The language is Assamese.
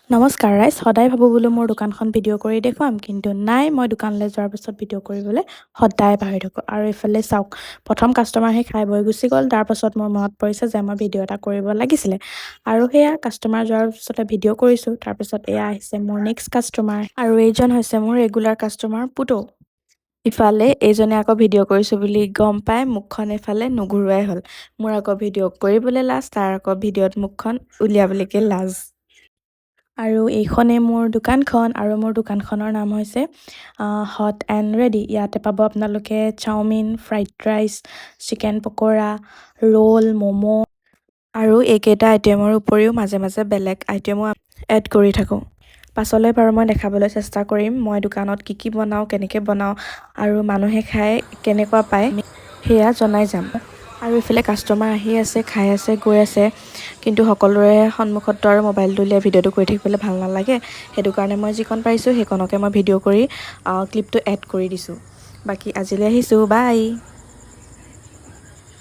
নমস্কাৰ ৰাইজ, সদায় ভাবোঁ বোলো মোৰ দোকানখন ভিডিঅ' কৰি দেখুৱাম, কিন্তু নাই, মই দোকানলৈ যোৱাৰ পিছত ভিডিঅ' কৰিবলৈ সদায় পাহৰি থাকোঁ। আৰু এইফালে চাওক, প্ৰথম কাষ্টমাৰ আহি খাই বৈ গুচি গ'ল। তাৰ পাছত মোৰ মনত পৰিছে যে মই ভিডিঅ' এটা কৰিব লাগিছিলে, আৰু সেয়া কাষ্টমাৰ যোৱাৰ পিছতে ভিডিঅ' কৰিছোঁ। তাৰপিছত এয়া আহিছে মোৰ নেক্সট কাষ্টমাৰ, আৰু এইজন হৈছে মোৰ ৰেগুলাৰ কাষ্টমাৰ পুতৌ। ইফালে এইজনে আকৌ ভিডিঅ' কৰিছোঁ বুলি গম পাই মুখখন এইফালে নুঘূৰোৱাই হ'ল। মোৰ আকৌ ভিডিঅ' কৰিবলৈ লাজ, তাৰ আকৌ ভিডিঅ'ত মুখখন উলিয়াবলৈকে লাজ। আৰু এইখনেই মোৰ দোকানখন, আৰু মোৰ দোকানখনৰ নাম হৈছে হট এণ্ড ৰেডি। ইয়াতে পাব আপোনালোকে chowmein, fried rice, chicken pakora, roll, momo', আৰু এইকেইটা আইটেমৰ উপৰিও মাজে মাজে বেলেগ আইটেমো এড কৰি থাকোঁ। পাছলৈ বাৰু মই দেখাবলৈ চেষ্টা কৰিম মই দোকানত কি কি বনাওঁ, কেনেকৈ বনাওঁ, আৰু মানুহে খাই কেনেকুৱা পায় সেয়া জনাই যাম। আৰু ইফালে কাষ্টমাৰ আহি আছে, খাই আছে, গৈ আছে, কিন্তু সকলোৰে সন্মুখততো আৰু মোবাইলটো উলিয়াই ভিডিঅ'টো কৰি থাকিবলৈ ভাল নালাগে। সেইটো কাৰণে মই যিকণ পাৰিছোঁ সেইকণকে মই ভিডিঅ' কৰি ক্লিপটো এড কৰি দিছোঁ। বাকী আজিলৈ আহিছোঁ, বাই।